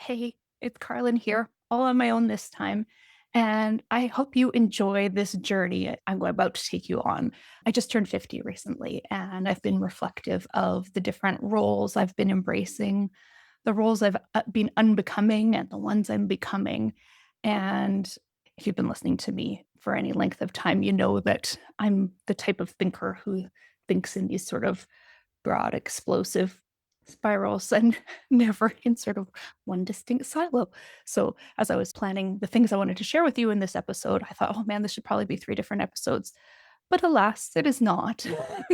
Hey, it's Carlin here, all on my own this time. And I hope you enjoy this journey I'm about to take you on. I just turned 50 recently, and I've been reflective of the different roles I've been embracing, the roles I've been unbecoming, and the ones I'm becoming. And if you've been listening to me for any length of time, you know that I'm the type of thinker who thinks in these sort of broad, explosive spirals and never in sort of one distinct silo. So, as I was planning the things I wanted to share with you in this episode, I thought, oh man, this should probably be 3 different episodes. But alas, it is not,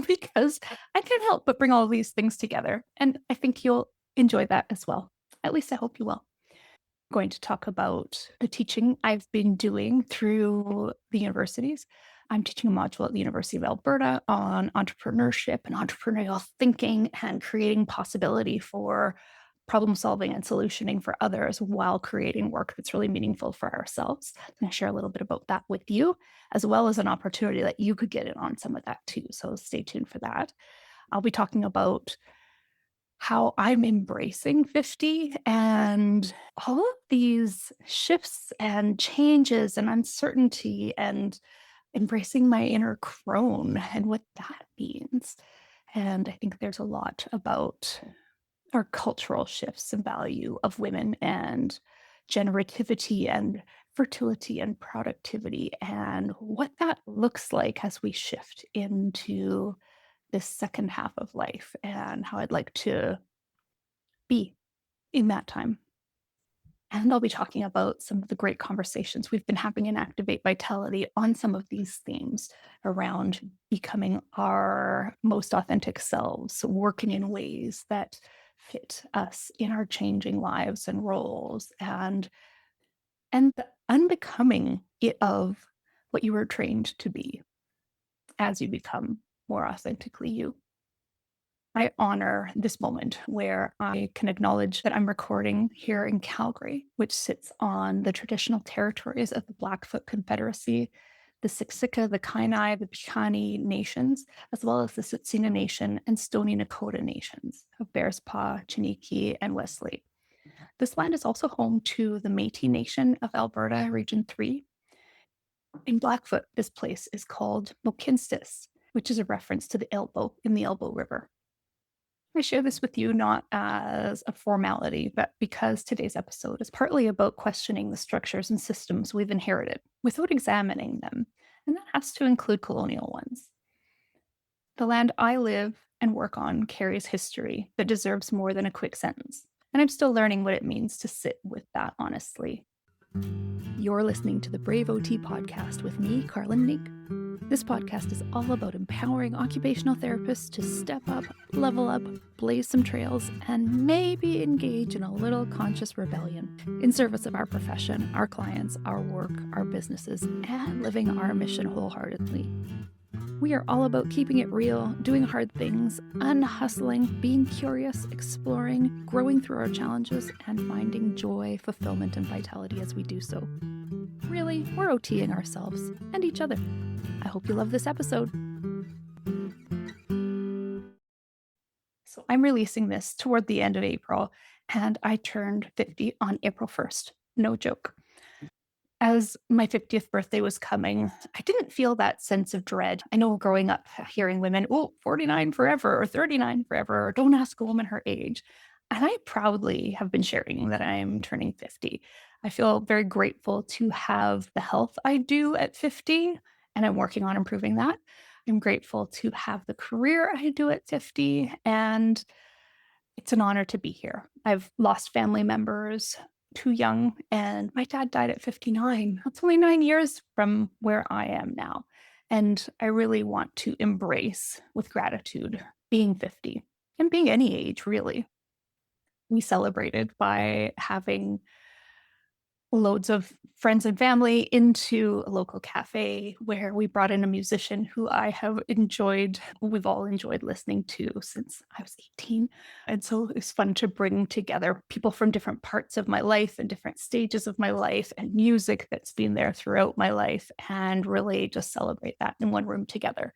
because I can't help but bring all these things together. And I think you'll enjoy that as well. At least I hope you will. Going to talk about the teaching I've been doing through the universities. I'm teaching a module at the University of Alberta on entrepreneurship and entrepreneurial thinking and creating possibility for problem solving and solutioning for others while creating work that's really meaningful for ourselves. I'm going to share a little bit about that with you, as well as an opportunity that you could get in on some of that too. So stay tuned for that. I'll be talking about how I'm embracing 50 and all of these shifts and changes and uncertainty and embracing my inner crone and what that means. And I think there's a lot about our cultural shifts and value of women and generativity and fertility and productivity and what that looks like as we shift into this second half of life and how I'd like to be in that time. And I'll be talking about some of the great conversations we've been having in Activate Vitality on some of these themes around becoming our most authentic selves, working in ways that fit us in our changing lives and roles, and the unbecoming of what you were trained to be as you become more authentically you. I honor this moment where I can acknowledge that I'm recording here in Calgary, which sits on the traditional territories of the Blackfoot Confederacy, the Siksika, the Kainai, the Piikani nations, as well as the Tsuut'ina Nation and Stoney Nakoda nations of Bearspaw, Chiniki, and Wesley. This land is also home to the Métis Nation of Alberta, Region 3. In Blackfoot, this place is called Mokinstis, which is a reference to the Elbow in the Elbow River. I share this with you not as a formality, but because today's episode is partly about questioning the structures and systems we've inherited without examining them, and that has to include colonial ones. The land I live and work on carries history that deserves more than a quick sentence, and I'm still learning what it means to sit with that honestly. You're listening to the Brave OT podcast with me, Carlin Nink. This podcast is all about empowering occupational therapists to step up, level up, blaze some trails, and maybe engage in a little conscious rebellion in service of our profession, our clients, our work, our businesses, and living our mission wholeheartedly. We are all about keeping it real, doing hard things, unhustling, being curious, exploring, growing through our challenges, and finding joy, fulfillment, and vitality as we do so. Really, we're OTing ourselves and each other. I hope you love this episode. So I'm releasing this toward the end of April, and I turned 50 on April 1st. No joke. As my 50th birthday was coming, I didn't feel that sense of dread. I know growing up hearing women, oh, 49 forever or 39 forever, or don't ask a woman her age. And I proudly have been sharing that I'm turning 50. I feel very grateful to have the health I do at 50, and I'm working on improving that. I'm grateful to have the career I do at 50, and it's an honor to be here. I've lost family members too young, and my dad died at 59. That's only 9 years from where I am now. And I really want to embrace with gratitude being 50 and being any age, really. We celebrated by having loads of friends and family into a local cafe where we brought in a musician who we've all enjoyed listening to since I was 18. And so it's fun to bring together people from different parts of my life and different stages of my life and music that's been there throughout my life and really just celebrate that in one room together.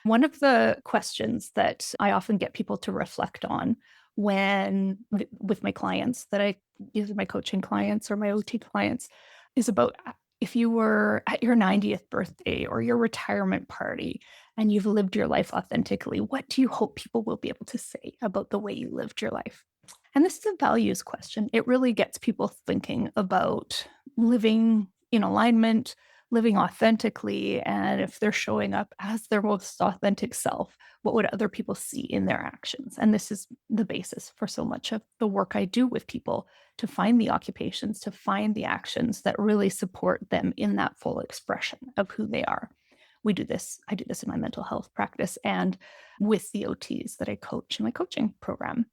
One of the questions that I often get people to reflect on with my clients that I either my coaching clients or my OT clients is about if you were at your 90th birthday or your retirement party and you've lived your life authentically, what do you hope people will be able to say about the way you lived your life? And this is a values question. It really gets people thinking about living in alignment, living authentically, and if they're showing up as their most authentic self, what would other people see in their actions? And this is the basis for so much of the work I do with people to find the occupations, to find the actions that really support them in that full expression of who they are. I do this in my mental health practice and with the OTs that I coach in my coaching program.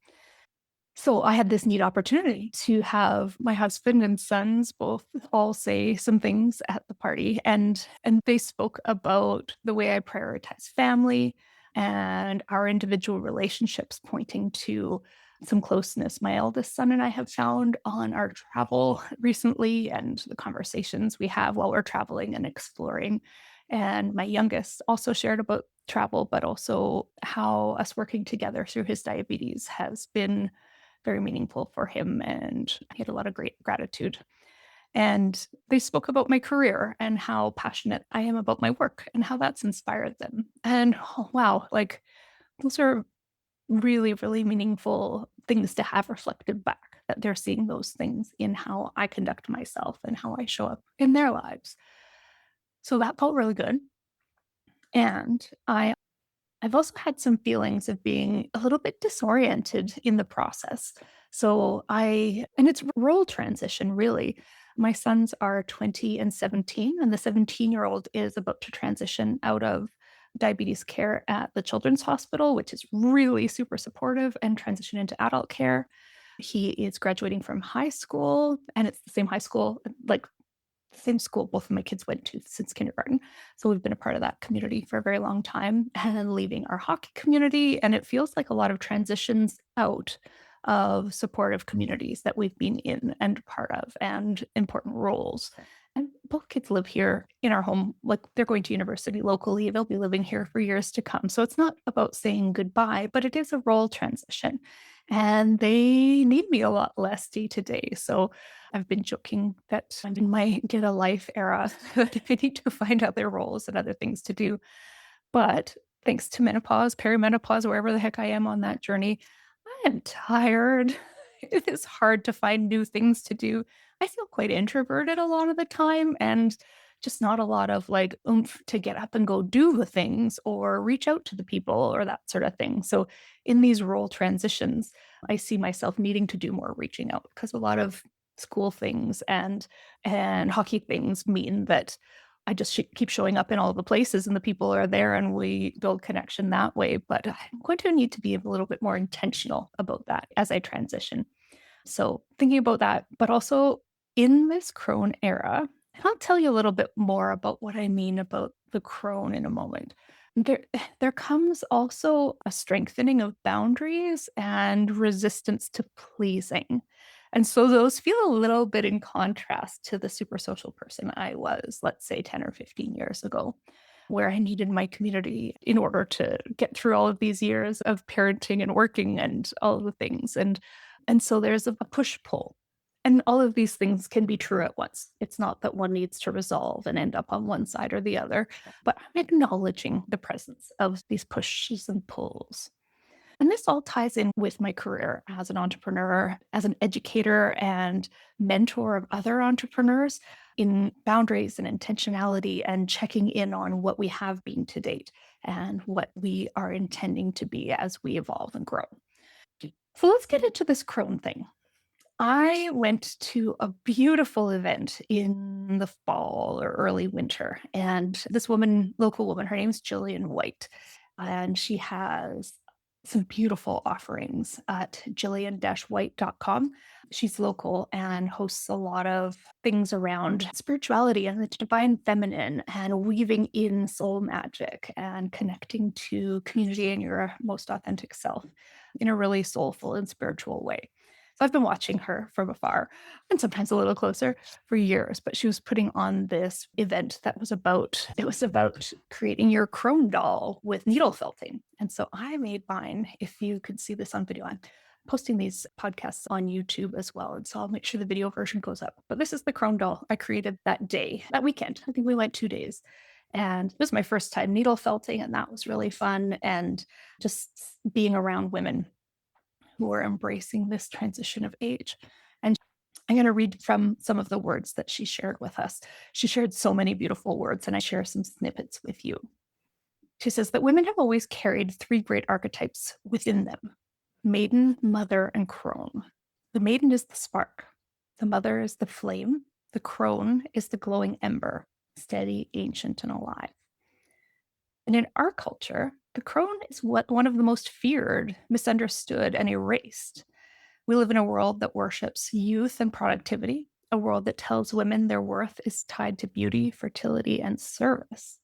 So I had this neat opportunity to have my husband and sons both all say some things at the party, and they spoke about the way I prioritize family and our individual relationships, pointing to some closeness my eldest son and I have found on our travel recently and the conversations we have while we're traveling and exploring. And my youngest also shared about travel, but also how us working together through his diabetes has been very meaningful for him, and he had a lot of great gratitude. And they spoke about my career and how passionate I am about my work and how that's inspired them. And oh, wow, like those are really, really meaningful things to have reflected back that they're seeing those things in how I conduct myself and how I show up in their lives. So that felt really good. And I've also had some feelings of being a little bit disoriented in the process. And it's role transition, really. My sons are 20 and 17, and the 17-year-old is about to transition out of diabetes care at the Children's Hospital, which is really super supportive, and transition into adult care. He is graduating from high school, and it's the same high school, like same school both of my kids went to since kindergarten. So we've been a part of that community for a very long time and leaving our hockey community. And it feels like a lot of transitions out of supportive communities that we've been in and part of and important roles. And both kids live here in our home, like they're going to university locally. They'll be living here for years to come. So it's not about saying goodbye, but it is a role transition. And they need me a lot less day to day. So I've been joking that I'm in my get a life era, that I need to find other roles and other things to do. But thanks to menopause, perimenopause, wherever the heck I am on that journey, I am tired. It is hard to find new things to do. I feel quite introverted a lot of the time and just not a lot of like oomph to get up and go do the things or reach out to the people or that sort of thing. So in these role transitions, I see myself needing to do more reaching out because a lot of school things and hockey things mean that I just keep showing up in all the places and the people are there and we build connection that way. But I'm going to need to be a little bit more intentional about that as I transition. So thinking about that, but also in this crone era, and I'll tell you a little bit more about what I mean about the crone in a moment. There, there comes also a strengthening of boundaries and resistance to pleasing. And so those feel a little bit in contrast to the super social person I was, let's say 10 or 15 years ago, where I needed my community in order to get through all of these years of parenting and working and all of the things. And so there's a push-pull. And all of these things can be true at once. It's not that one needs to resolve and end up on one side or the other, but I'm acknowledging the presence of these pushes and pulls. And this all ties in with my career as an entrepreneur, as an educator and mentor of other entrepreneurs in boundaries and intentionality and checking in on what we have been to date and what we are intending to be as we evolve and grow. So let's get into this crone thing. I went to a beautiful event in the fall or early winter, and this woman, local woman, her name's Jillian White, and she has some beautiful offerings at jillian-white.com. She's local and hosts a lot of things around spirituality and the divine feminine and weaving in soul magic and connecting to community and your most authentic self in a really soulful and spiritual way. So I've been watching her from afar and sometimes a little closer for years, but she was putting on this event that was about creating your crone doll with needle felting. And so I made mine, if you could see this on video, I'm posting these podcasts on YouTube as well. And so I'll make sure the video version goes up. But this is the crone doll I created that day, that weekend. I think we went 2 days. And it was my first time needle felting, and that was really fun. And just being around women who are embracing this transition of age. And I'm going to read from some of the words that she shared with us. She shared so many beautiful words, and I share some snippets with you. She says that women have always carried three great archetypes within them: maiden, mother, and crone. The maiden is the spark. The mother is the flame. The crone is the glowing ember, steady, ancient, and alive. And in our culture, the crone is one of the most feared, misunderstood, and erased. We live in a world that worships youth and productivity, a world that tells women their worth is tied to beauty, fertility, and service.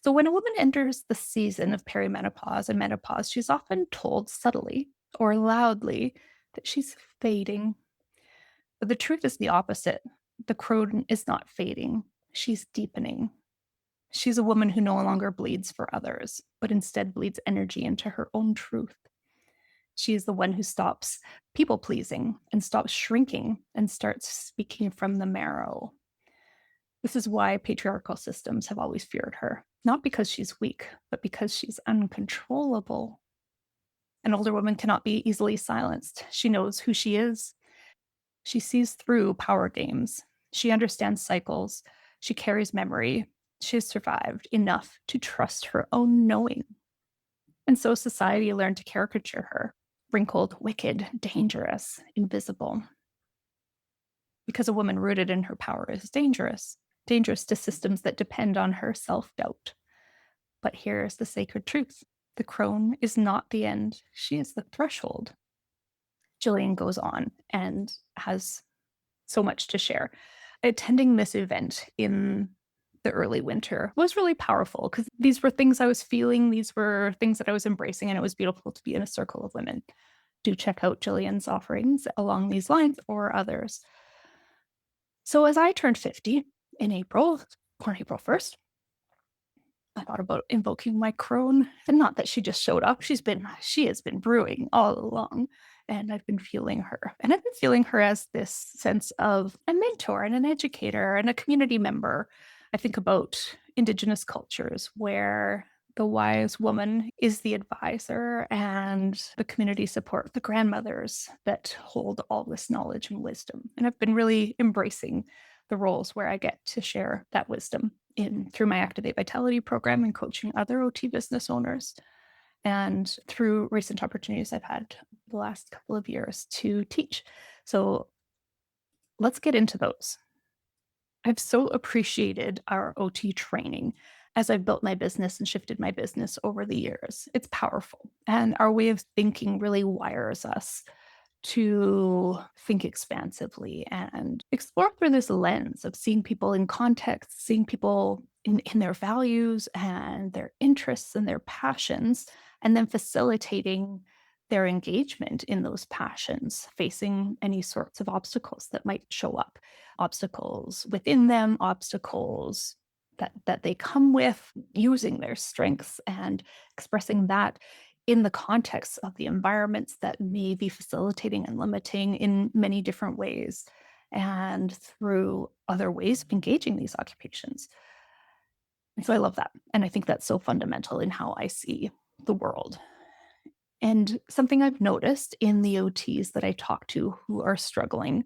So when a woman enters the season of perimenopause and menopause, she's often told subtly or loudly that she's fading. But the truth is the opposite. The crone is not fading, she's deepening. She's a woman who no longer bleeds for others, but instead bleeds energy into her own truth. She is the one who stops people pleasing and stops shrinking and starts speaking from the marrow. This is why patriarchal systems have always feared her, not because she's weak, but because she's uncontrollable. An older woman cannot be easily silenced. She knows who she is. She sees through power games. She understands cycles. She carries memory. She has survived enough to trust her own knowing. And so society learned to caricature her, wrinkled, wicked, dangerous, invisible. Because a woman rooted in her power is dangerous to systems that depend on her self-doubt. But here's the sacred truth. The crone is not the end. She is the threshold. Jillian goes on and has so much to share. Attending this event in the early winter was really powerful because these were things I was feeling. These were things that I was embracing, and it was beautiful to be in a circle of women. Do check out Jillian's offerings along these lines or others. So as I turned 50 in April, on April 1st, I thought about invoking my crone. And not that she just showed up. She has been brewing all along. And I've been feeling her. And I've been feeling her as this sense of a mentor and an educator and a community member. I think about Indigenous cultures where the wise woman is the advisor and the community support, the grandmothers that hold all this knowledge and wisdom. And I've been really embracing the roles where I get to share that wisdom through my Activate Vitality program and coaching other OT business owners, and through recent opportunities I've had the last couple of years to teach. So let's get into those. I've so appreciated our OT training as I've built my business and shifted my business over the years. It's powerful. And our way of thinking really wires us to think expansively and explore through this lens of seeing people in context, seeing people in their values and their interests and their passions, and then facilitating their engagement in those passions, facing any sorts of obstacles that might show up, obstacles within them, obstacles that they come with, using their strengths and expressing that in the context of the environments that may be facilitating and limiting in many different ways, and through other ways of engaging these occupations. And so I love that. And I think that's so fundamental in how I see the world. And something I've noticed in the OTs that I talk to who are struggling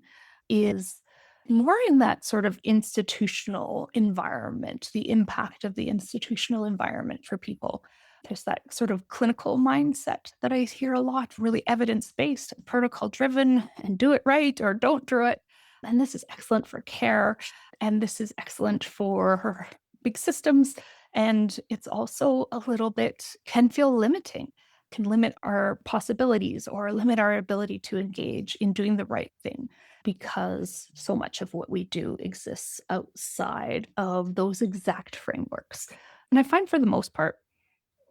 is more in that sort of institutional environment, the impact of the institutional environment for people. There's that sort of clinical mindset that I hear a lot, really evidence-based, protocol-driven, and do it right or don't do it. And this is excellent for care, and this is excellent for her big systems. And it's also a little bit, can feel limiting, can limit our possibilities or limit our ability to engage in doing the right thing, because so much of what we do exists outside of those exact frameworks. And I find for the most part,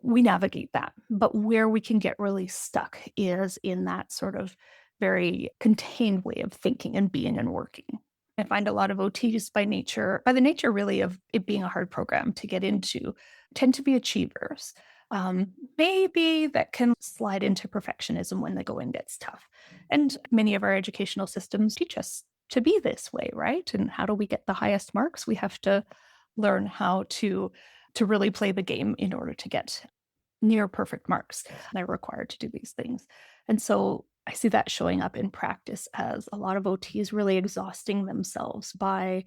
we navigate that. But where we can get really stuck is in that sort of very contained way of thinking and being and working. I find a lot of OTs by the nature really of it being a hard program to get into, tend to be achievers. maybe that can slide into perfectionism when the going gets tough. And many of our educational systems teach us to be this way, right? And how do we get the highest marks? We have to learn how to really play the game in order to get near perfect marks. They're required to do these things. And so I see that showing up in practice as a lot of OTs really exhausting themselves by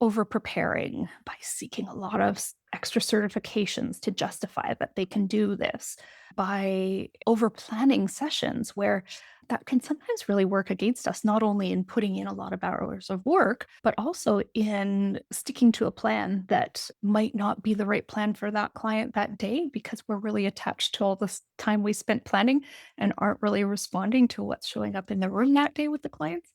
over preparing, by seeking a lot of extra certifications to justify that they can do this, by over planning sessions where that can sometimes really work against us, not only in putting in a lot of hours of work, but also in sticking to a plan that might not be the right plan for that client that day because we're really attached to all this time we spent planning and aren't really responding to what's showing up in the room that day with the clients.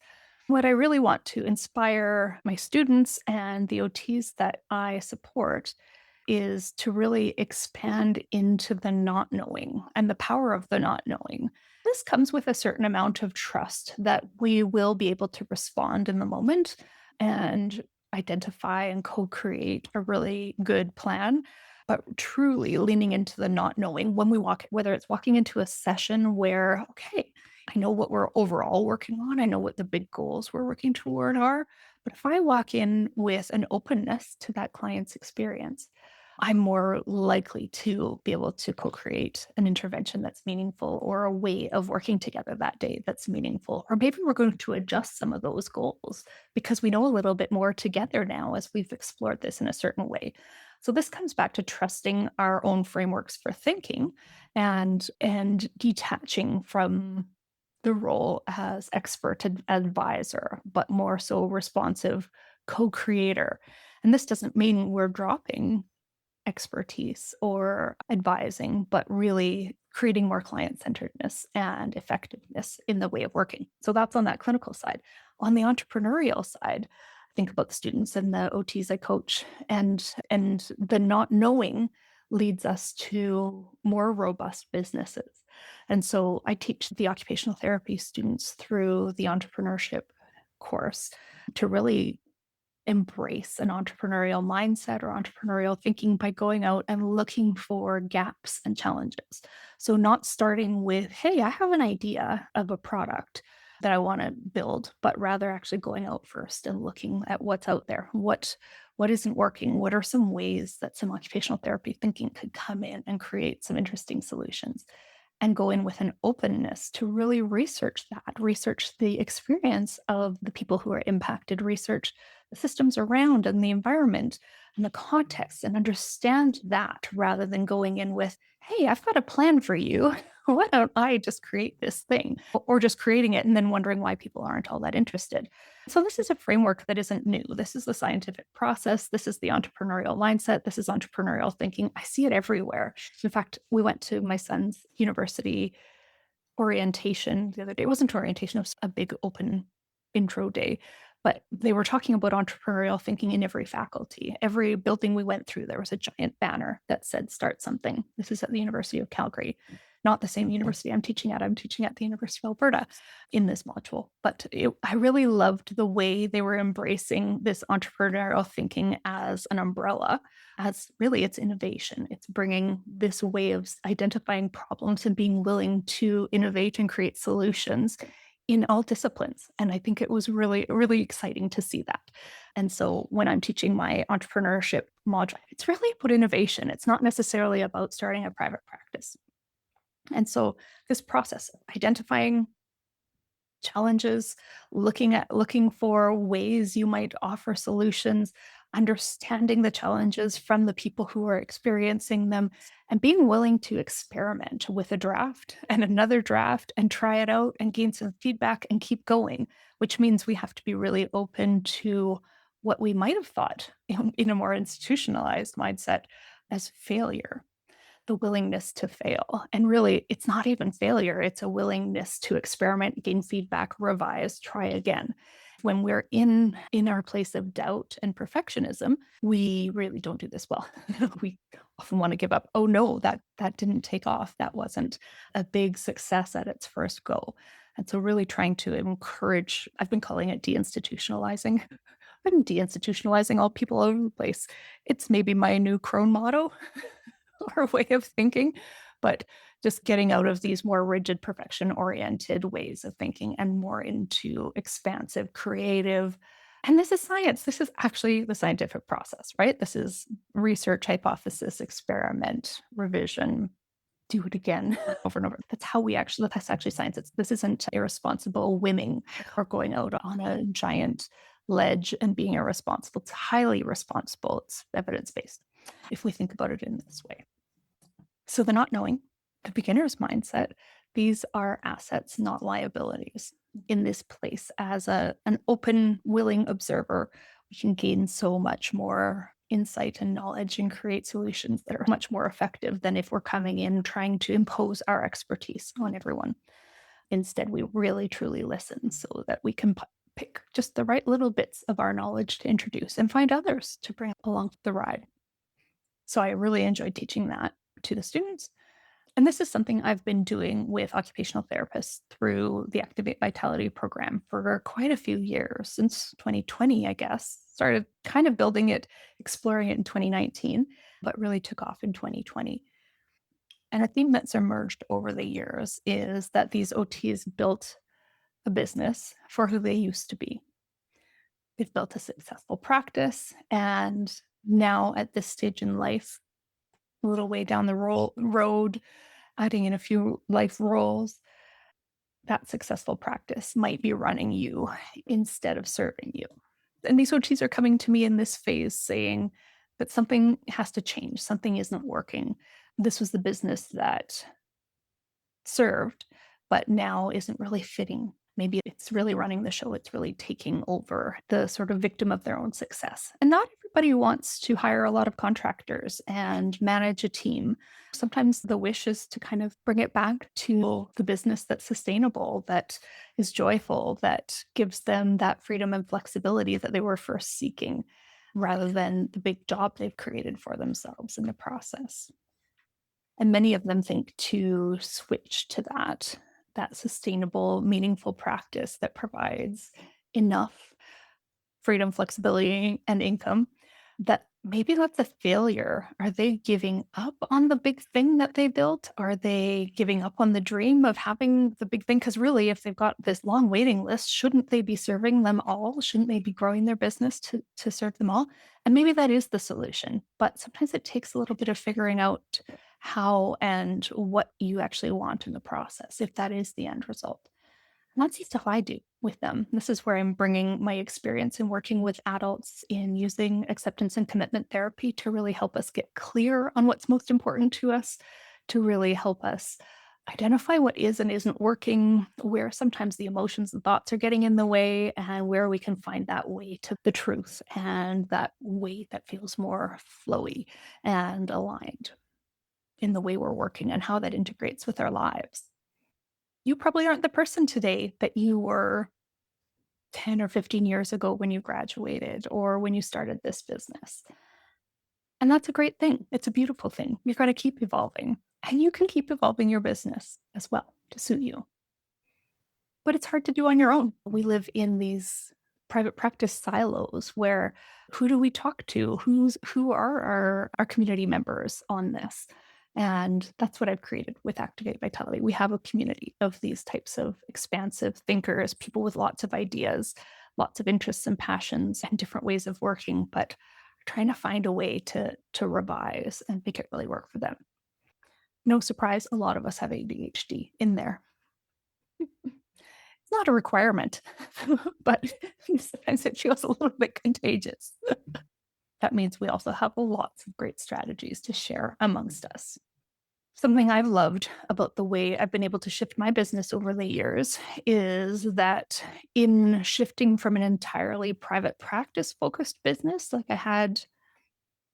What I really want to inspire my students and the OTs that I support is to really expand into the not knowing and the power of the not knowing. This comes with a certain amount of trust that we will be able to respond in the moment and identify and co create a really good plan. But truly leaning into the not knowing when we walk, whether it's walking into a session where, okay, I know what we're overall working on. I know what the big goals we're working toward are. But if I walk in with an openness to that client's experience, I'm more likely to be able to co create an intervention that's meaningful or a way of working together that day that's meaningful. Or maybe we're going to adjust some of those goals because we know a little bit more together now as we've explored this in a certain way. So this comes back to trusting our own frameworks for thinking and detaching from the role as expert advisor, but more so responsive co-creator. And this doesn't mean we're dropping expertise or advising, but really creating more client centeredness and effectiveness in the way of working. So that's on that clinical side. On the entrepreneurial side, think about the students and the OTs I coach, and the not knowing leads us to more robust businesses. And so I teach the occupational therapy students through the entrepreneurship course to really embrace an entrepreneurial mindset or entrepreneurial thinking by going out and looking for gaps and challenges. So, not starting with, hey, I have an idea of a product that I want to build, but rather actually going out first and looking at what's out there. What isn't working? What are some ways that some occupational therapy thinking could come in and create some interesting solutions? And go in with an openness to really research that, research the experience of the people who are impacted, research the systems around and the environment and the context, and understand that rather than going in with, hey, I've got a plan for you. Why don't I just create this thing? Or just creating it and then wondering why people aren't all that interested. So, this is a framework that isn't new. This is the scientific process. This is the entrepreneurial mindset. This is entrepreneurial thinking. I see it everywhere. In fact, we went to my son's university orientation the other day. It wasn't orientation, it was a big open intro day, but they were talking about entrepreneurial thinking in every faculty. Every building we went through, there was a giant banner that said, start something. This is at the University of Calgary, not the same university I'm teaching at. I'm teaching at the University of Alberta in this module. But I really loved the way they were embracing this entrepreneurial thinking as an umbrella, as really it's innovation. It's bringing this way of identifying problems and being willing to innovate and create solutions in all disciplines. And I think it was really, really exciting to see that. And so when I'm teaching my entrepreneurship module, it's really about innovation. It's not necessarily about starting a private practice. And so this process of identifying challenges, looking for ways you might offer solutions, understanding the challenges from the people who are experiencing them, and being willing to experiment with a draft and another draft and try it out and gain some feedback and keep going, which means we have to be really open to what we might have thought in a more institutionalized mindset as failure, the willingness to fail. And really, it's not even failure, it's a willingness to experiment, gain feedback, revise, try again. When we're in our place of doubt and perfectionism, we really don't do this well. We often want to give up. Oh no, that didn't take off. That wasn't a big success at its first go. And so really trying to encourage, I've been calling it deinstitutionalizing. I'm deinstitutionalizing all people all over the place. It's maybe my new crone motto. our way of thinking, but just getting out of these more rigid, perfection oriented ways of thinking and more into expansive, creative. And this is science. This is actually the scientific process, right? This is research, hypothesis, experiment, revision, do it again over and over. That's actually science. This isn't irresponsible whimming or going out on a giant ledge and being irresponsible. It's highly responsible. It's evidence based if we think about it in this way. So the not knowing, the beginner's mindset, these are assets, not liabilities. In this place, as an open, willing observer, we can gain so much more insight and knowledge and create solutions that are much more effective than if we're coming in trying to impose our expertise on everyone. Instead, we really truly listen so that we can pick just the right little bits of our knowledge to introduce and find others to bring along the ride. So I really enjoyed teaching that to the students. And this is something I've been doing with occupational therapists through the Activate Vitality program for quite a few years, since 2020, I guess. Started kind of building it, exploring it in 2019, but really took off in 2020. And a theme that's emerged over the years is that these OTs built a business for who they used to be. They've built a successful practice, and now at this stage in life, a little way down the road, adding in a few life roles, that successful practice might be running you instead of serving you. And these OTs are coming to me in this phase saying that something has to change, something isn't working. This was the business that served, but now isn't really fitting. Maybe it's really running the show. It's really taking over, the sort of victim of their own success. And not everybody wants to hire a lot of contractors and manage a team. Sometimes the wish is to kind of bring it back to the business that's sustainable, that is joyful, that gives them that freedom and flexibility that they were first seeking, rather than the big job they've created for themselves in the process. And many of them think to switch to that sustainable, meaningful practice that provides enough freedom, flexibility, and income, that maybe that's a failure. Are they giving up on the big thing that they built? Are they giving up on the dream of having the big thing? Because really, if they've got this long waiting list, shouldn't they be serving them all? Shouldn't they be growing their business to serve them all? And maybe that is the solution. But sometimes it takes a little bit of figuring out how and what you actually want in the process, if that is the end result. And that's the stuff I do with them. This is where I'm bringing my experience in working with adults in using acceptance and commitment therapy to really help us get clear on what's most important to us, to really help us identify what is and isn't working, where sometimes the emotions and thoughts are getting in the way, and where we can find that way to the truth and that way that feels more flowy and aligned in the way we're working and how that integrates with our lives. You probably aren't the person today that you were 10 or 15 years ago when you graduated or when you started this business. And that's a great thing. It's a beautiful thing. You've got to keep evolving. And you can keep evolving your business as well to suit you. But it's hard to do on your own. We live in these private practice silos where who do we talk to? Who are our community members on this? And that's what I've created with Activate Vitality. We have a community of these types of expansive thinkers, people with lots of ideas, lots of interests and passions and different ways of working, but trying to find a way to revise and make it really work for them. No surprise, a lot of us have ADHD in there. It's not a requirement, but sometimes it feels a little bit contagious. That means we also have lots of great strategies to share amongst us. Something I've loved about the way I've been able to shift my business over the years is that in shifting from an entirely private practice focused business, like I had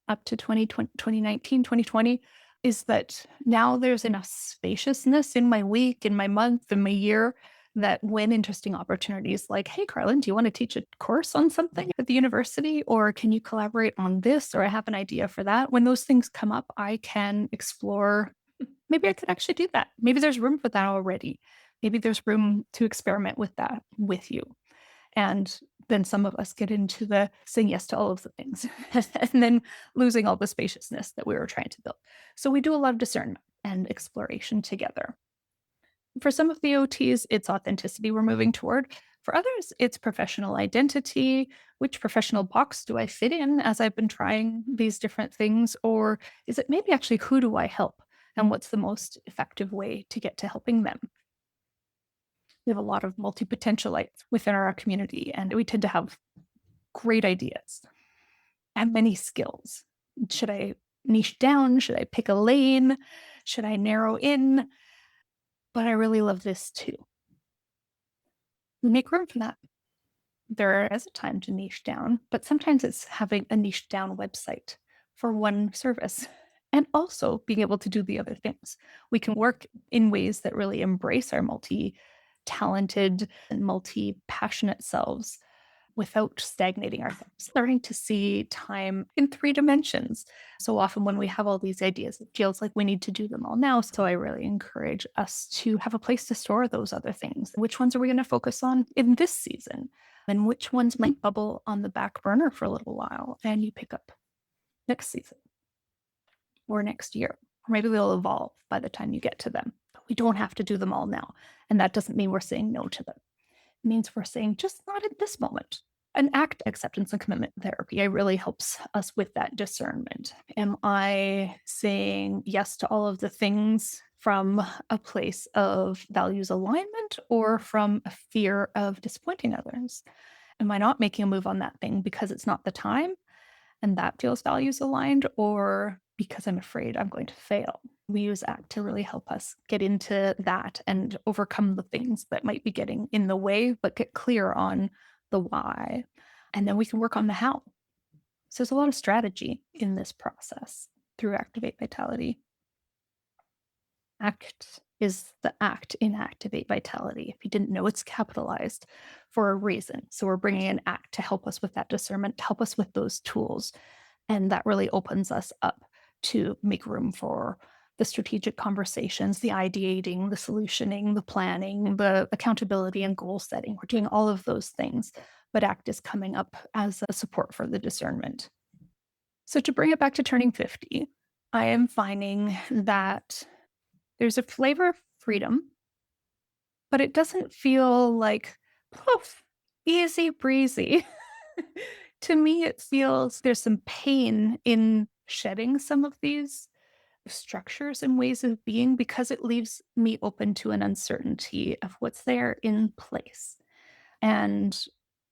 up to 2019, 2020, is that now there's enough spaciousness in my week, in my month, in my year, that when interesting opportunities like, hey, Carlin, do you want to teach a course on something at the university? Or can you collaborate on this? Or I have an idea for that. When those things come up, I can explore, maybe I could actually do that. Maybe there's room for that already. Maybe there's room to experiment with that with you. And then some of us get into the saying yes to all of the things and then losing all the spaciousness that we were trying to build. So we do a lot of discernment and exploration together. For some of the OTs, it's authenticity we're moving toward. For others, it's professional identity. Which professional box do I fit in as I've been trying these different things? Or is it maybe actually who do I help? And what's the most effective way to get to helping them? We have a lot of multi potentialites within our community, and we tend to have great ideas and many skills. Should I niche down? Should I pick a lane? Should I narrow in? But I really love this too. Make room for that. There is a time to niche down, but sometimes it's having a niche down website for one service and also being able to do the other things. We can work in ways that really embrace our multi talented and multi passionate selves without stagnating ourselves, starting to see time in three dimensions. So often when we have all these ideas, it feels like we need to do them all now. So I really encourage us to have a place to store those other things. Which ones are we going to focus on in this season? And which ones might bubble on the back burner for a little while and you pick up next season or next year? Or maybe they'll evolve by the time you get to them. But we don't have to do them all now. And that doesn't mean we're saying no to them. It means we're saying just not at this moment. An ACT acceptance and commitment therapy really helps us with that discernment. Am I saying yes to all of the things from a place of values alignment or from a fear of disappointing others? Am I not making a move on that thing because it's not the time and that feels values aligned, or because I'm afraid I'm going to fail? We use ACT to really help us get into that and overcome the things that might be getting in the way, but get clear on the why. And then we can work on the how. So there's a lot of strategy in this process through Activate Vitality. ACT is the act in Activate Vitality. If you didn't know, it's capitalized for a reason. So we're bringing an ACT to help us with that discernment, to help us with those tools. And that really opens us up to make room for the strategic conversations, the ideating, the solutioning, the planning, the accountability and goal setting. We're doing all of those things, but ACT is coming up as a support for the discernment. So to bring it back to turning 50, I am finding that there's a flavor of freedom, but it doesn't feel like poof, easy breezy. To me, it feels there's some pain in shedding some of these structures and ways of being because it leaves me open to an uncertainty of what's there in place. And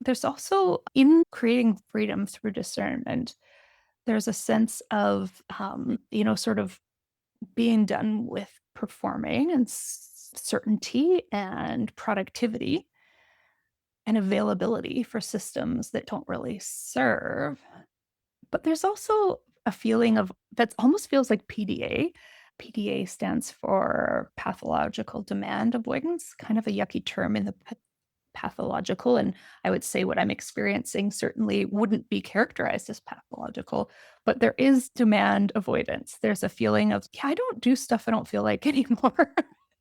there's also in creating freedom through discernment, there's a sense of, sort of being done with performing and certainty and productivity and availability for systems that don't really serve. But there's also a feeling of that almost feels like PDA. PDA stands for pathological demand avoidance, kind of a yucky term in the pathological. And I would say what I'm experiencing certainly wouldn't be characterized as pathological, but there is demand avoidance. There's a feeling of, yeah, I don't do stuff I don't feel like anymore.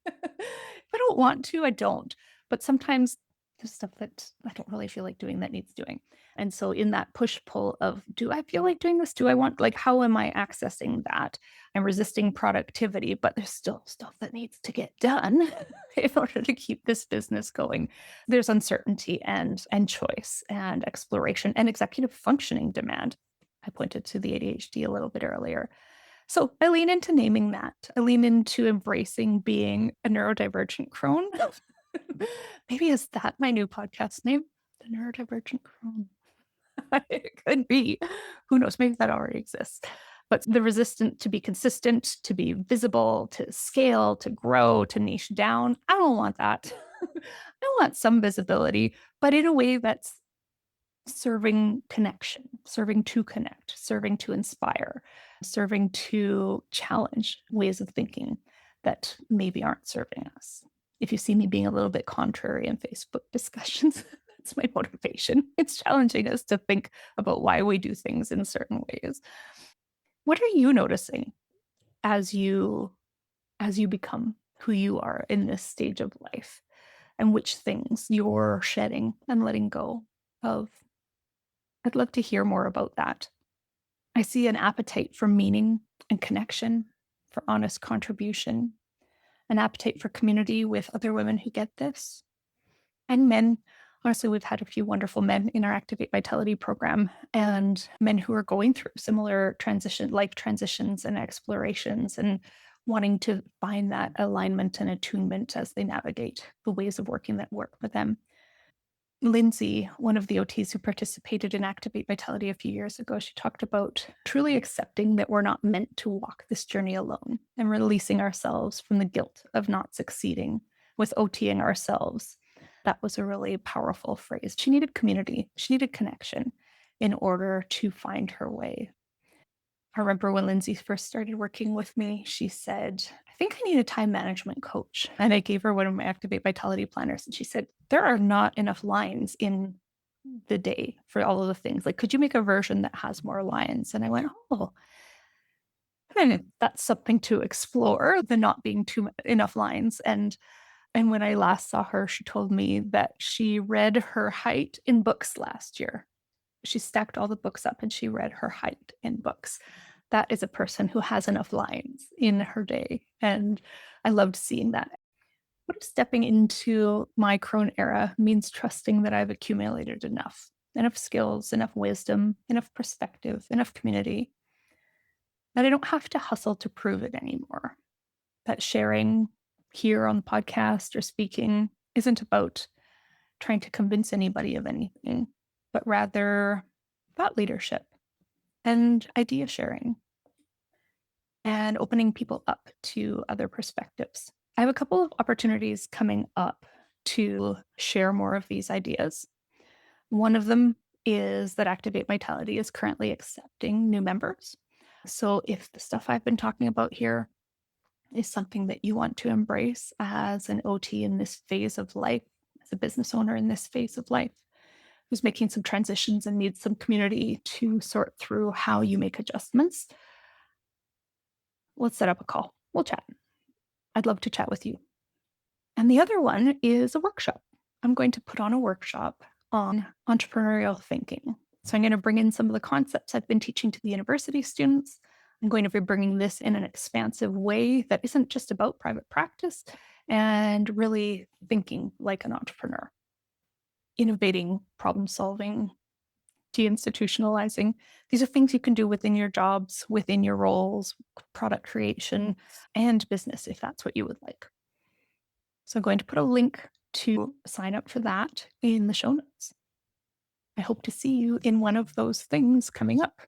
If I don't want to, I don't. But sometimes there's stuff that I don't really feel like doing that needs doing. And so in that push pull of, do I feel like doing this? Do I want, like, how am I accessing that? I'm resisting productivity, but there's still stuff that needs to get done in order to keep this business going. There's uncertainty and choice and exploration and executive functioning demand. I pointed to the ADHD a little bit earlier. So I lean into naming that. I lean into embracing being a neurodivergent crone. Maybe is that my new podcast name? The neurodivergent crone. It could be. Who knows? Maybe that already exists. But the resistant to be consistent, to be visible, to scale, to grow, to niche down. I don't want that. I want some visibility, but in a way that's serving connection, serving to connect, serving to inspire, serving to challenge ways of thinking that maybe aren't serving us. If you see me being a little bit contrary in Facebook discussions, that's my motivation. It's challenging us to think about why we do things in certain ways. What are you noticing as you become who you are in this stage of life? and which things you're shedding and letting go of. I'd love to hear more about that. I see an appetite for meaning and connection, for honest contribution, an appetite for community with other women who get this, and men. Honestly, we've had a few wonderful men in our Activate Vitality program, and men who are going through similar life transitions and explorations, and wanting to find that alignment and attunement as they navigate the ways of working that work for them. Lindsay, one of the OTs who participated in Activate Vitality a few years ago, she talked about truly accepting that we're not meant to walk this journey alone and releasing ourselves from the guilt of not succeeding with OTing ourselves. That was a really powerful phrase. She needed community, she needed connection in order to find her way. I remember when Lindsay first started working with me, she said, I think I need a time management coach. And I gave her one of my Activate Vitality planners. And she said, there are not enough lines in the day for all of the things. Like, could you make a version that has more lines? And I went, oh, and that's something to explore, the not being enough lines. And when I last saw her, she told me that she read her height in books last year. She stacked all the books up and she read her height in books. That is a person who has enough lines in her day. And I loved seeing that. What if stepping into my crone era means trusting that I've accumulated enough skills, enough wisdom, enough perspective, enough community, that I don't have to hustle to prove it anymore. That sharing here on the podcast or speaking isn't about trying to convince anybody of anything, but rather thought leadership and idea sharing and opening people up to other perspectives. I have a couple of opportunities coming up to share more of these ideas. One of them is that Activate Vitality is currently accepting new members. So if the stuff I've been talking about here is something that you want to embrace as an OT in this phase of life, as a business owner in this phase of life, who's making some transitions and needs some community to sort through how you make adjustments, let's set up a call. We'll chat. I'd love to chat with you. And the other one is a workshop. I'm going to put on a workshop on entrepreneurial thinking. So I'm going to bring in some of the concepts I've been teaching to the university students. I'm going to be bringing this in an expansive way that isn't just about private practice and really thinking like an entrepreneur, innovating, problem solving, deinstitutionalizing. These are things you can do within your jobs, within your roles, product creation, and business, if that's what you would like. So I'm going to put a link to sign up for that in the show notes. I hope to see you in one of those things coming up.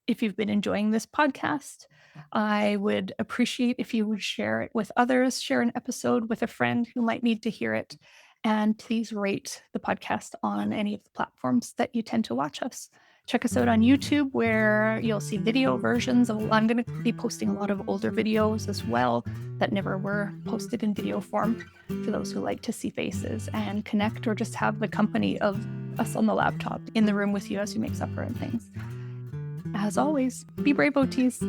If you've been enjoying this podcast, I would appreciate if you would share it with others, share an episode with a friend who might need to hear it, and please rate the podcast on any of the platforms that you tend to watch us. Check us out on YouTube, where you'll see video versions of, I'm going to be posting a lot of older videos as well that never were posted in video form for those who like to see faces and connect, or just have the company of us on the laptop in the room with you as you make supper and things. As always, be brave, OTs.